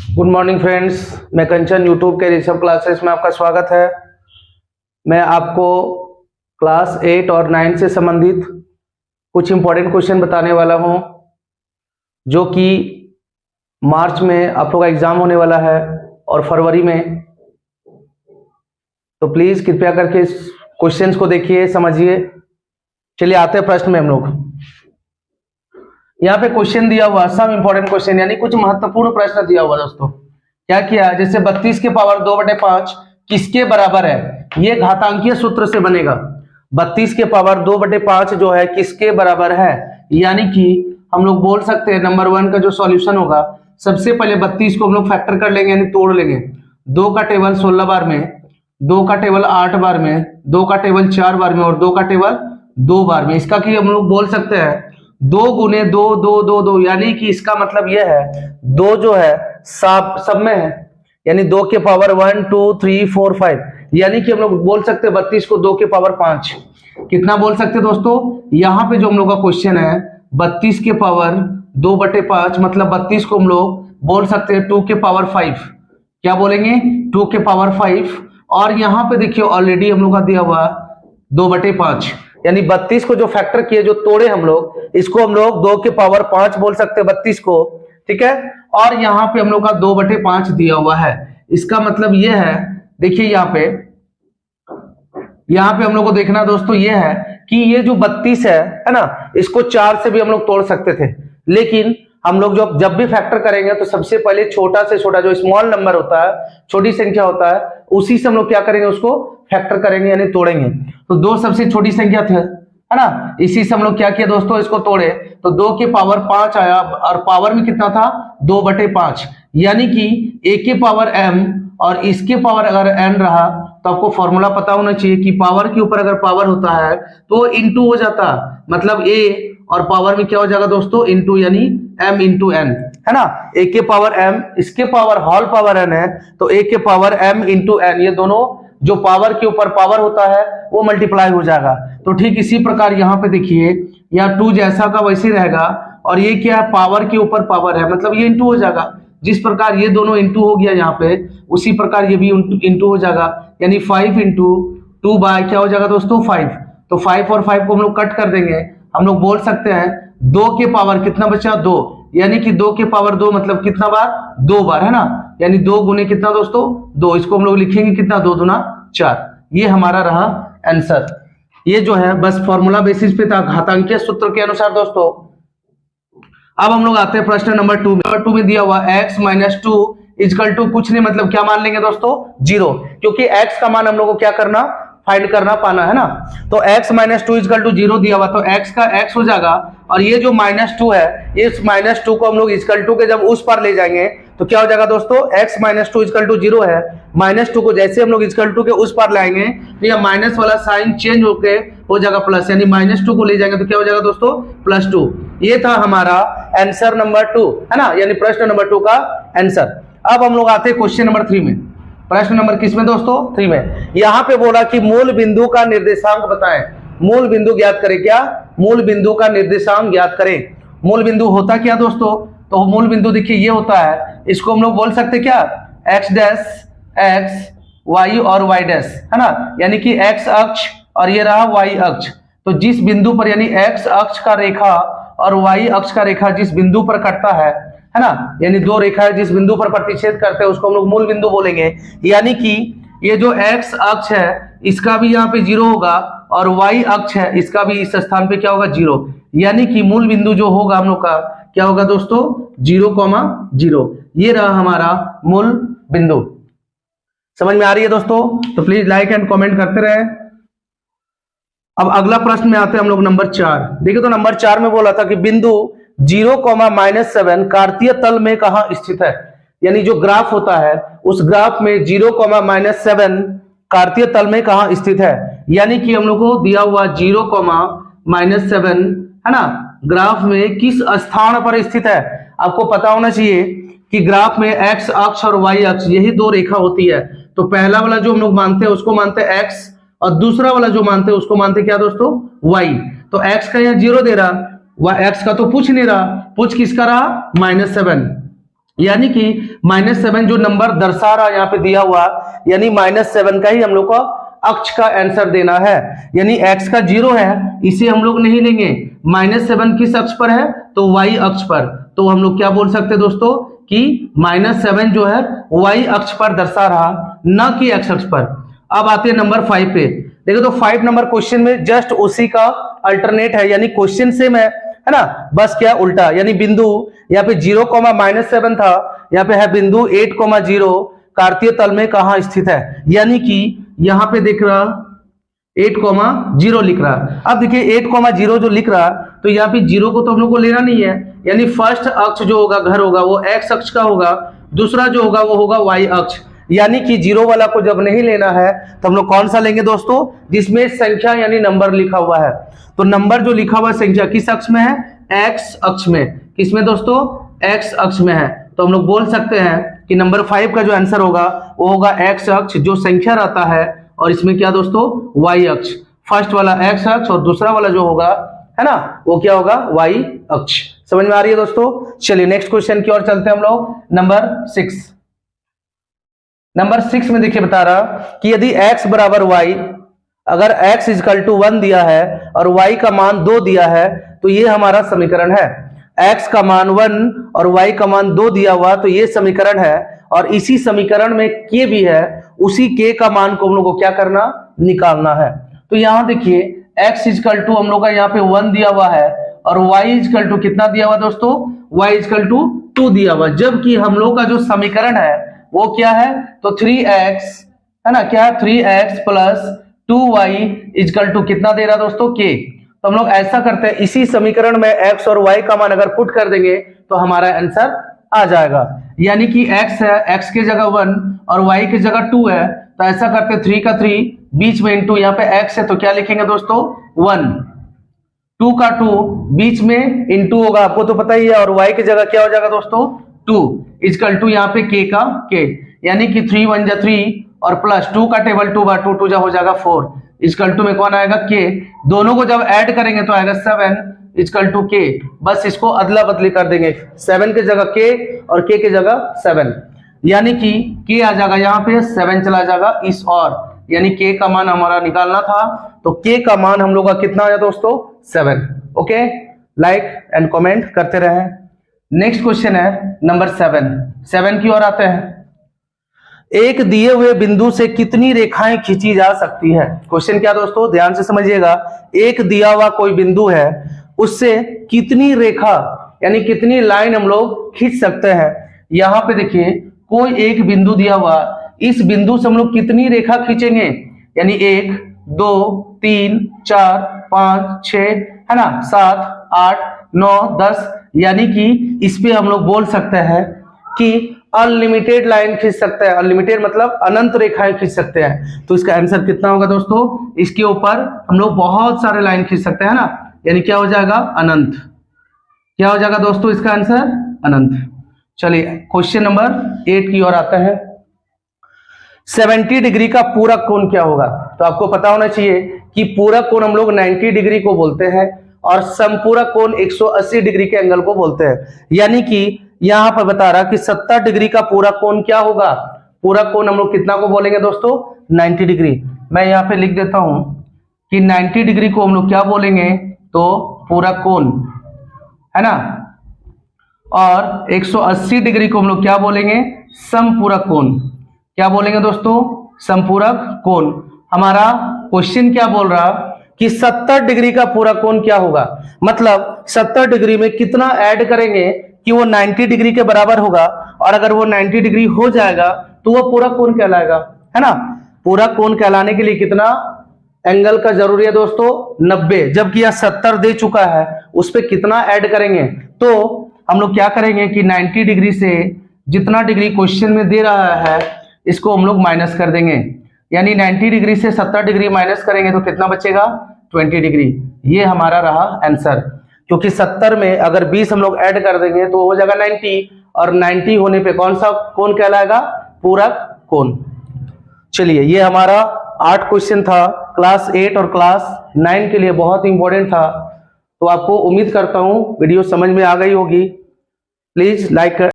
Good morning friends, मैं कंचन YouTube के Rishabh classes में आपका स्वागत है। मैं आपको क्लास 8 और 9 से संबंधित कुछ इंपॉर्टेंट क्वेश्चन बताने वाला हूं, जो कि मार्च में आप लोग का एग्जाम होने वाला है और फरवरी में। तो प्लीज कृपया करके इस क्वेश्चंस को देखिए, समझिए। चलिए आते हैं प्रश्न में हम लोग। यहाँ पे क्वेश्चन दिया हुआ, सब इंपॉर्टेंट क्वेश्चन यानी कुछ महत्वपूर्ण प्रश्न दिया हुआ दोस्तों। क्या किया, जैसे 32 के पावर 2/5 किसके बराबर है, ये घातांकीय सूत्र से बनेगा। 32 के पावर 2/5 जो है किसके बराबर है, यानी कि हम लोग बोल सकते हैं नंबर 1 का जो सॉल्यूशन होगा, सबसे पहले 32 को हम लोग फैक्टर कर लेंगे यानी तोड़ लेंगे। 2 का टेबल 16 बार में, 2 का टेबल 8 बार में, 2 का टेबल 4 बार में और 2 का टेबल 2 बार में। इसका कि हम लोग बोल सकते हैं 2 गुने 2 2 2 2, यानी कि इसका मतलब यह है 2 जो है सब में है, यानी 2 के पावर 1 2 3 4 5, यानी कि हम लोग बोल सकते हैं 32 को 2 के पावर 5। कितना बोल सकते हैं दोस्तों, यहाँ पे जो हम लोग का क्वेश्चन है 32 के पावर 2/5, मतलब 32 को हम लोग बोल सकते हैं 2 के पावर 5। क्या बोलेंगे, 2 के पावर 5। और यहाँ पे देखिए ऑलरेडी हम लोग का दिया हुआ 2/5, यानी 32 को जो फैक्टर किए, जो तोड़े हम लोग, इसको हम लोग 2 के पावर 5 बोल सकते हैं 32 को, ठीक है। और यहाँ पे हम लोग का 2/5 दिया हुआ है। इसका मतलब ये है, देखिए यहाँ पे हम लोग को देखना दोस्तों ये है कि ये जो 32 है ना, इसको 4 से भी हम लोग तोड़ सकते थे, लेकिन हम लोग जब भी फैक्टर करेंगे तो सबसे पहले छोटा से छोटा जो स्मॉल नंबर होता है, छोटी संख्या होता है, उसी से हम लोग क्या करेंगे, उसको फैक्टर करेंगे यानी तोड़ेंगे। तो 2 सबसे छोटी संख्या थे, है ना, इसी से हम लोग क्या किया दोस्तों, इसको तोड़े तो 2 के पावर 5 आया, और पावर में कितना था 2/5, यानी कि a के पावर m और इसके पावर अगर n रहा तो आपको फॉर्मूला पता होना चाहिए कि पावर के ऊपर अगर पावर होता है तो इनटू हो जाता, मतलब a और पावर में क्या हो जाएगा दोस्तों, इनटू, यानी m इंटू n, है ना। a के पावर m, इसके पावर होल पावर n है, तो a के पावर m इंटू n, ये दोनों जो पावर के ऊपर पावर होता है वो मल्टीप्लाई हो जाएगा। तो ठीक इसी प्रकार यहाँ पे देखिए, यहाँ 2 जैसा का वैसे रहेगा, और ये क्या है, पावर के ऊपर पावर है, मतलब ये इंटू हो जाएगा। जिस प्रकार ये दोनों इंटू हो गया यहाँ पे, उसी प्रकार ये भी इंटू हो जाएगा, यानी 5 इंटू 2 बाय क्या हो जाएगा दोस्तों 5। तो 5 और 5 को हम लोग कट कर देंगे, हम लोग बोल सकते हैं 2 के पावर कितना बचा 2, यानी कि 2 के पावर 2 मतलब कितना बार, 2 बार, है ना, यानी 2 गुने कितना दोस्तों 2, इसको हम लोग लिखेंगे कितना 2 दूना 4। ये हमारा रहा आंसर। ये जो है बस फॉर्मूला बेसिस पे था, घातांकीय सूत्र के अनुसार दोस्तों। अब हम लोग आते हैं प्रश्न नंबर 2 में। नंबर 2 में दिया हुआ x - 2 इक्वल टू कुछ नहीं, मतलब क्या मान लेंगे दोस्तों 0, क्योंकि x का मान हम लोग को क्या करना, फाइंड करना पाना, है ना। तो x - 2 इक्वल टू 0 दिया हुआ, तो x का x हो जाएगा, और ये जो -2 है, इस -2 को हम लोग इक्वल टू के जब उस पर ले जाएंगे तो क्या हो जाएगा दोस्तों, x - 2 इक्वल टू 0 है, -2 को जैसे हम लोग इक्वल टू के उस पर लाएंगे तो यह माइनस वाला साइन चेंज होके हो जाएगा प्लस, यानी -2 को ले जाएंगे तो क्या हो जाएगा दोस्तों +2। ये था हमारा आंसर नंबर 2, है ना, यानी प्रश्न नंबर 2 का आंसर। अब हम लोग आते हैं क्वेश्चन नंबर 3 में। प्रश्न नंबर किस में दोस्तों, 3 में। यहाँ पे बोला कि मूल बिंदु का निर्देशांक बताएं। मूल बिंदु ज्ञात करें, क्या, मूल बिंदु का निर्देशांक ज्ञात करें। मूल बिंदु होता क्या दोस्तों, तो मूल बिंदु देखिए ये होता है, इसको हम लोग बोल सकते क्या, x डैश x y और y डैश, है ना, यानी कि x अक्ष और ये रहा y अक्ष। तो जिस बिंदु पर, यानी x अक्ष का रेखा और y अक्ष का रेखा जिस बिंदु पर कटता है ना, यानी 2 रेखाएं जिस बिंदु पर प्रतिच्छेद करते हैं उसको हम लोग मूल बिंदु बोलेंगे। यानी कि ये जो x अक्ष है इसका भी यहाँ पे 0 होगा, और y अक्ष है इसका भी इस स्थान पे क्या होगा 0, यानी कि मूल बिंदु जो होगा हम लोग का क्या होगा दोस्तों 0,0। ये रहा हमारा मूल बिंदु। समझ में आ रही है दोस्तों, तो प्लीज लाइक एंड कमेंट करते रहे। अब अगला प्रश्न में आते हैं हम लोग नंबर 4। देखिए तो नंबर 4 में बोला था कि बिंदु 0,-7 कार्तीय तल में कहां स्थित है, यानी जो ग्राफ होता है उस ग्राफ में 0,-7 कार्तीय तल में कहां स्थित है, यानी कि हम लोग को दिया हुआ 0,-7 है ना, ग्राफ में किस स्थान पर स्थित है। आपको पता होना चाहिए कि ग्राफ में x अक्ष और y अक्ष यही 2 रेखा होती है। तो पहला वाला जो हम लोग मानते हैं उसको मानते हैं x, और दूसरा वाला जो मानते हैं उसको मानते क्या दोस्तों y। तो x का यहाँ 0 दे रहा, x का तो पूछ नहीं रहा, पूछ किसका रहा -7, यानी कि -7 जो नंबर दर्शा रहा यहाँ पे दिया हुआ, यानी -7 का ही हम लोग को अक्ष का आंसर देना है। यानी x का 0 है, इसे हम लोग नहीं लेंगे। -7 किस अक्ष पर है? तो y अक्ष पर। तो हम लोग क्या बोल सकते हैं दोस्तों कि -7 जो है y अक्ष पर दर्शा रहा, न कि x अक्ष पर। अब आते हैं नंबर 5 पे। देखो तो 5 नंबर क्वेश्चन में जस्ट उसी का अल्टरनेट है, यानी क्वेश्चन सेम है ना, बस क्या उल्टा। यानी बिंदु यहाँ पे 0, -7 था, यहाँ पे है बिंदु 8,0 कार्तीय तल में कहाँ स्थित है। यानी कि यहाँ पे देख रहा 8,0 लिख रहा। अब देखिए 8,0 जो लिख रहा, तो यहाँ पे 0 को तो हम लोग को लेना नहीं है। यानी फर्स्ट अक्ष जो होगा घर होगा वो x अक्ष का होगा, दूसरा जो होगा वो होगा y अक्ष। यानी कि 0 वाला को जब नहीं लेना है तो हम लोग कौन सा लेंगे दोस्तों? जिसमें संख्या यानी नंबर लिखा हुआ है। तो नंबर जो लिखा हुआ संख्या किस अक्ष में है? x अक्ष में। किसमें दोस्तों? x अक्ष में है। तो हम लोग बोल सकते हैं कि नंबर 5 का जो आंसर होगा वो होगा x अक्ष, जो संख्या रहता है, और इसमें क्या दोस्तों? y अक्ष। फर्स्ट वाला x अक्ष और दूसरा वाला जो होगा है ना वो क्या होगा? y अक्ष। समझ में आ रही है दोस्तों? चलिए नेक्स्ट क्वेश्चन की ओर चलते हैं हम लोग। नंबर 6 में देखिए बता रहा कि यदि x बराबर y, अगर x इक्वल टू 1 दिया है और y का मान 2 दिया है, तो ये हमारा समीकरण है। x का मान 1 और y का मान 2 दिया हुआ, तो ये समीकरण है। और इसी समीकरण में k भी है, उसी k का मान को हम लोग को क्या करना? निकालना है। तो यहां देखिए x इक्वल टू हम लोग का यहाँ पे 1 दिया हुआ है और y इक्वल टू कितना दिया हुआ दोस्तों? y इक्वल टू 2 दिया हुआ, जबकि हम लोग का जो समीकरण है वो क्या है? तो 3x है ना, क्या है? 3x plus 2y equal to कितना दे रहा दोस्तों? k। तो हम लोग ऐसा करते हैं, इसी समीकरण में x और y का मान अगर पुट कर देंगे तो हमारा आंसर आ जाएगा। यानी कि x है, x की जगह 1 और y की जगह 2 है, तो ऐसा करते हैं 3 का 3 बीच में इंटू, यहाँ पे x है तो क्या लिखेंगे दोस्तों? 1, 2 का 2 बीच में इंटू होगा, आपको तो पता ही है, और y की जगह क्या हो जाएगा दोस्तों? 2 इक्वल टू यहाँ पे k का k। यानी कि 3 1 जा 3 और प्लस 2 का टेबल 2 बार 2 2 जा हो जाएगा 4 इक्वल टू में कौन आएगा? k। दोनों को जब ऐड करेंगे तो आएगा 7 इक्वल टू k। बस इसको अदला बदली कर देंगे, 7 की जगह k और k की जगह 7। यानी कि k आ जाएगा यहाँ पे, 7 चला जाएगा इस और, यानी k का मान हमारा निकालना था, तो k का मान हम लोग का कितना आया दोस्तों? 7। ओके, लाइक एंड कमेंट करते रहे। नेक्स्ट क्वेश्चन है नंबर 7 की ओर आते हैं। एक दिए हुए बिंदु से कितनी रेखाएं खींची जा सकती है? क्वेश्चन क्या दोस्तों? ध्यान से समझिएगा। एक दिया हुआ कोई बिंदु है, उससे कितनी रेखा यानी कितनी लाइन हम लोग खींच सकते हैं। यहां पे देखिए कोई एक बिंदु दिया हुआ, इस बिंदु से हम लोग कितनी रेखा खींचेंगे? यानी 1 2 3 4 5 6 है ना, 7 8 9 10, यानी कि इस पे हम लोग बोल सकते हैं कि अनलिमिटेड लाइन खींच सकते हैं। अनलिमिटेड मतलब अनंत रेखाएं खींच सकते हैं। तो इसका आंसर कितना होगा दोस्तों? इसके ऊपर हम लोग बहुत सारे लाइन खींच सकते हैं ना, यानी क्या हो जाएगा? अनंत। क्या हो जाएगा दोस्तों इसका आंसर? अनंत। चलिए क्वेश्चन नंबर 8 की ओर आता है। 70 डिग्री का पूरक कोण क्या होगा? तो आपको पता होना चाहिए कि पूरक कोण हम लोग 90 डिग्री को बोलते हैं और समपूरक कोण 180 डिग्री के एंगल को बोलते हैं। यानी कि यहां पर बता रहा कि 70 डिग्री का पूरक कोण क्या होगा? पूरक कोण हम लोग कितना को बोलेंगे दोस्तों? 90 डिग्री। मैं यहाँ पे लिख देता हूं कि 90 डिग्री को हम लोग क्या बोलेंगे? तो पूरक कोण है ना, और 180 डिग्री को हम लोग क्या बोलेंगे? समपूरक कोण। क्या बोलेंगे दोस्तों? समपूरक कोण। हमारा क्वेश्चन क्या बोल रहा कि 70 डिग्री का पूरक कोण क्या होगा, मतलब 70 डिग्री में कितना ऐड करेंगे कि वो 90 डिग्री के बराबर होगा, और अगर वो 90 डिग्री हो जाएगा तो वो पूरक कोण कहलाएगा, है ना। पूरक कोण कहलाने के लिए कितना एंगल का जरूरी है दोस्तों? 90, जबकि यह 70 दे चुका है, उस पर कितना ऐड करेंगे? तो हम लोग क्या करेंगे कि 90 डिग्री से जितना डिग्री क्वेश्चन में दे रहा है इसको हम लोग माइनस कर देंगे। यानी 90 डिग्री से 70 डिग्री माइनस करेंगे तो कितना बचेगा? 20 डिग्री। ये हमारा रहा आंसर, क्योंकि 70 में अगर 20 हम लोग ऐड कर देंगे तो हो जाएगा 90, और 90 होने पे कौन सा कोण कहलाएगा? पूरक कोण। चलिए ये हमारा 8 क्वेश्चन था, क्लास 8 और क्लास 9 के लिए बहुत इंपॉर्टेंट था। तो आपको उम्मीद करता हूं वीडियो समझ में आ गई होगी। प्लीज लाइक कर